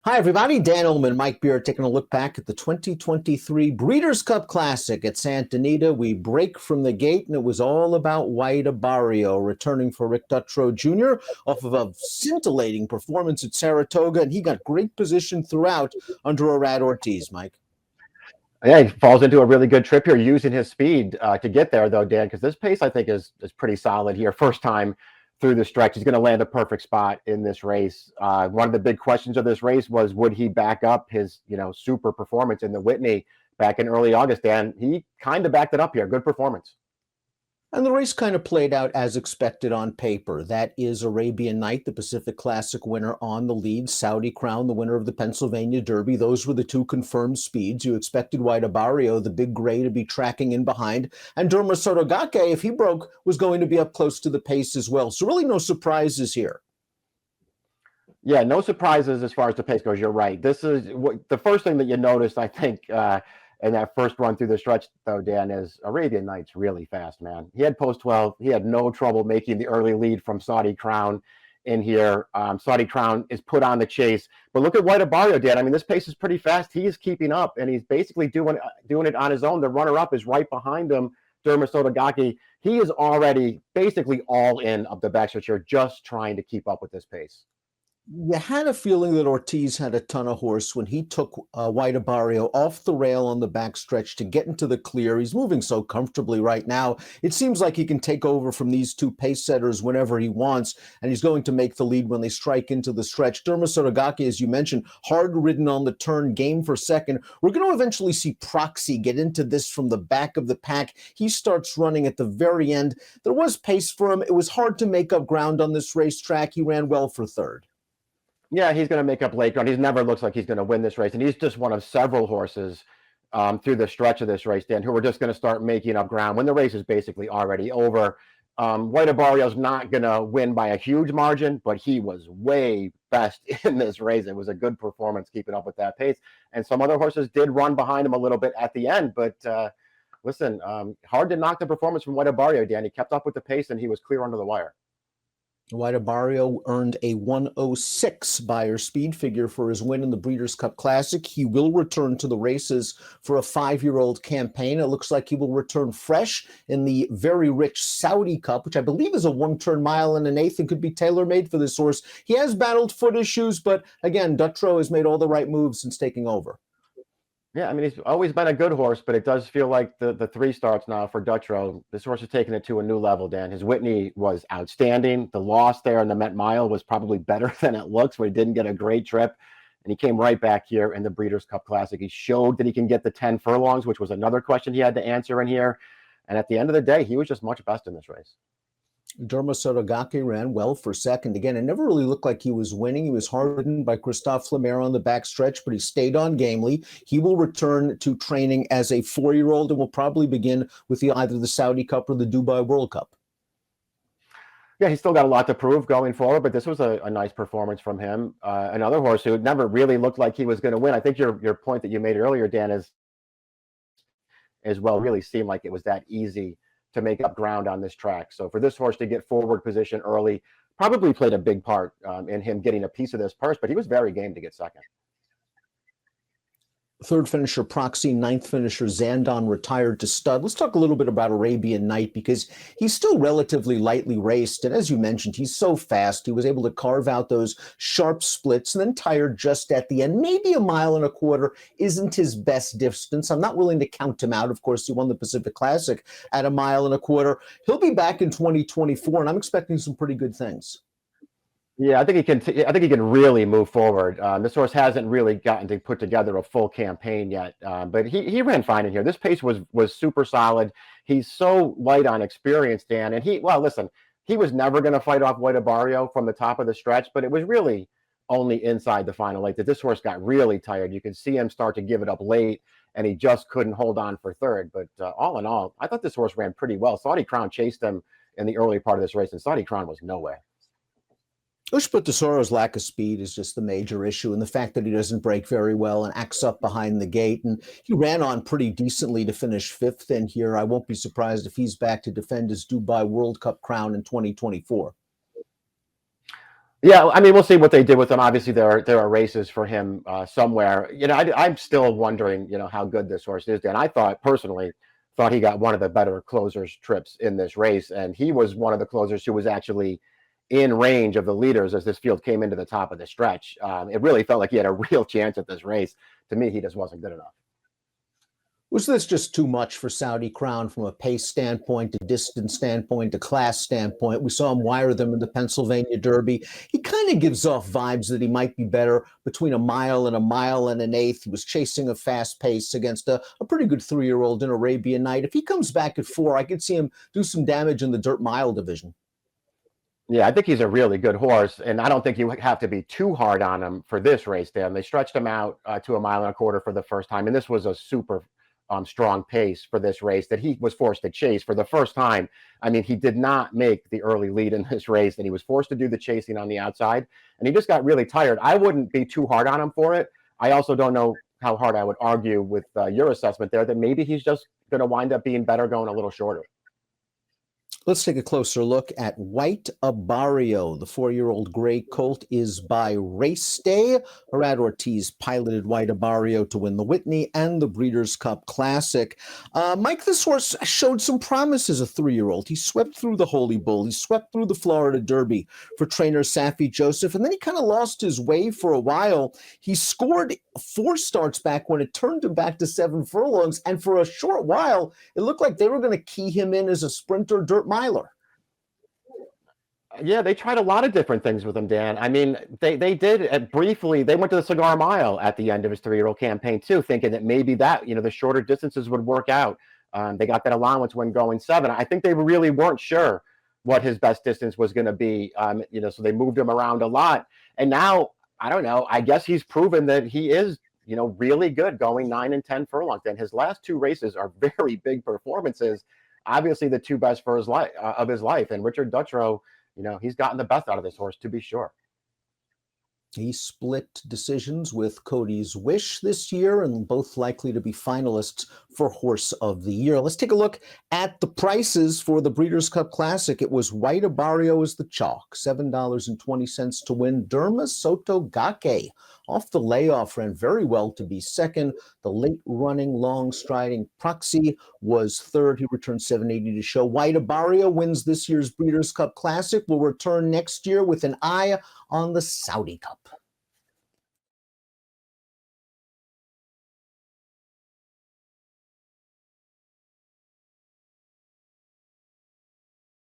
Hi, everybody. Dan Illman, Mike Beer, taking a look back at the 2023 Breeders' Cup Classic at Santa Anita. We break from the gate, and it was all about White Barrio returning for Rick Dutrow Jr. off of a scintillating performance at Saratoga, and he got great position throughout under Arad Ortiz, Mike. Yeah, he falls into a really good trip here, using his speed to get there, though, Dan, because this pace, I think, is pretty solid here. First time through the stretch, he's going to land a perfect spot in this race. One of the big questions of this race was, would he back up his, super performance in the Whitney back in early August, Dan? He kind of backed it up here. Good performance. And the race kind of played out as expected on paper. That is Arabian Night, the Pacific Classic winner, on the lead. Saudi Crown, the winner of the Pennsylvania Derby. Those were the two confirmed speeds. You expected White Barrio, the big gray, to be tracking in behind. And Derma Sotogake, if he broke, was going to be up close to the pace as well. So really no surprises here. Yeah, no surprises as far as the pace goes. You're right. This is the first thing that you noticed, I think, in that first run through the stretch, though, Dan, is Arabian Night's really fast, man. He had post 12. He had no trouble making the early lead from Saudi Crown in here. Saudi Crown is put on the chase. But look at White Barrio, Dan. I mean, this pace is pretty fast. He is keeping up, and he's basically doing it on his own. The runner-up is right behind him, Derma Sotogake. He is already basically all in up the backstretch here, just trying to keep up with this pace. You had a feeling that Ortiz had a ton of horse when he took White Barrio off the rail on the backstretch to get into the clear. He's moving so comfortably right now. It seems like he can take over from these two pace setters whenever he wants, and he's going to make the lead when they strike into the stretch. Derma Sotogake, as you mentioned, hard ridden on the turn, game for second. We're going to eventually see Proxy get into this from the back of the pack. He starts running at the very end. There was pace for him. It was hard to make up ground on this racetrack. He ran well for third. Yeah, he's going to make up late ground. He never looks like he's going to win this race. And he's just one of several horses through the stretch of this race, Dan, who are just going to start making up ground when the race is basically already over. White Barrio's not going to win by a huge margin, but he was way best in this race. It was a good performance keeping up with that pace. And some other horses did run behind him a little bit at the end. But listen, hard to knock the performance from White Barrio, Dan. He kept up with the pace, and he was clear under the wire. White Barrio earned a 106 Beyer speed figure for his win in the Breeders' Cup Classic. He will return to the races for a 5-year-old campaign. It looks like he will return fresh in the very rich Saudi Cup, which I believe is a one-turn mile and an eighth and could be tailor-made for this horse. He has battled foot issues, but again, Dutrow has made all the right moves since taking over. Yeah, I mean, he's always been a good horse, but it does feel like the three starts now for Dutrow. This horse has taken it to a new level, Dan. His Whitney was outstanding. The loss there in the Met Mile was probably better than it looks, where he didn't get a great trip. And he came right back here in the Breeders' Cup Classic. He showed that he can get the 10 furlongs, which was another question he had to answer in here. And at the end of the day, he was just much best in this race. Derma Sotogake ran well for second. Again, it never really looked like he was winning. He was hard ridden by Christophe Lemaire on the backstretch, but he stayed on gamely. He will return to training as a 4-year-old and will probably begin with either the Saudi Cup or the Dubai World Cup. Yeah, he's still got a lot to prove going forward, but this was a nice performance from him. Another horse who never really looked like he was going to win. I think your point that you made earlier, Dan, is well, really seemed like it was that easy to make up ground on this track. So for this horse to get forward position early probably played a big part in him getting a piece of this purse, but he was very game to get second. Third finisher Proxy, ninth finisher Zandon retired to stud. Let's talk a little bit about Arabian Night because he's still relatively lightly raced. And as you mentioned, he's so fast. He was able to carve out those sharp splits and then tired just at the end. Maybe 1.25 miles isn't his best distance. I'm not willing to count him out. Of course, he won the Pacific Classic at 1.25 miles. He'll be back in 2024, and I'm expecting some pretty good things. Yeah, I think he can really move forward. This horse hasn't really gotten to put together a full campaign yet, but he ran fine in here. This pace was super solid. He's so light on experience, Dan, and listen, he was never going to fight off White Barrio from the top of the stretch, but it was really only inside the final eight that this horse got really tired. You could see him start to give it up late, and he just couldn't hold on for third. But all in all, I thought this horse ran pretty well. Saudi Crown chased him in the early part of this race, and Saudi Crown was nowhere. Ushput Tesoro's lack of speed is just the major issue, and the fact that he doesn't break very well and acts up behind the gate. And he ran on pretty decently to finish fifth in here. I won't be surprised if he's back to defend his Dubai World Cup crown in 2024. Yeah, I mean, we'll see what they did with him. Obviously, there are races for him somewhere. I'm still wondering, how good this horse is. And I thought personally, thought he got one of the better closers trips in this race, and he was one of the closers who was actually in range of the leaders as this field came into the top of the stretch. It really felt like he had a real chance at this race. To me, he just wasn't good enough. Was this just too much for Saudi Crown from a pace standpoint, a distance standpoint, a class standpoint? We saw him wire them in the Pennsylvania Derby. He kind of gives off vibes that he might be better between a mile and an eighth. He was chasing a fast pace against a pretty good 3-year-old in Arabian Night. If he comes back at 4, I could see him do some damage in the dirt mile division. Yeah, I think he's a really good horse, and I don't think you have to be too hard on him for this race, Dan. They stretched him out to 1.25 miles for the first time, and this was a super strong pace for this race that he was forced to chase for the first time. I mean, he did not make the early lead in this race, and he was forced to do the chasing on the outside, and he just got really tired. I wouldn't be too hard on him for it. I also don't know how hard I would argue with your assessment there that maybe he's just going to wind up being better going a little shorter. Let's take a closer look at White Abarrio. The 4-year-old gray colt is by Race Day. Arad Ortiz piloted White Abarrio to win the Whitney and the Breeders' Cup Classic. Mike, this horse showed some promise as a 3-year-old. He swept through the Holy Bull. He swept through the Florida Derby for trainer Safi Joseph, and then he kind of lost his way for a while. He scored 4 starts back when it turned him back to 7 furlongs, and for a short while, it looked like they were going to key him in as a sprinter dirt miler. Yeah, they tried a lot of different things with him, Dan. I mean, they did briefly. They went to the Cigar Mile at the end of his 3-year-old campaign too, thinking that maybe that the shorter distances would work out. They got that allowance when going 7. I think they really weren't sure what his best distance was going to be. So they moved him around a lot, and now I don't know. I guess he's proven that he is really good going 9 and 10 furlongs. And his last 2 races are very big performances. Obviously, the 2 best for his life of his life, and Richard Dutrow. He's gotten the best out of this horse, to be sure. He split decisions with Cody's Wish this year, and both likely to be finalists for Horse of the Year. Let's take a look at the prices for the Breeders' Cup Classic. It was White Abarrio as the chalk, $7.20 to win. Derma Soto Gake off the layoff ran very well to be second. The late running, long striding Proxy was third. He returned $7.80 to show. White Abarrio wins this year's Breeders' Cup Classic. Will return next year with an eye on the Saudi Cup.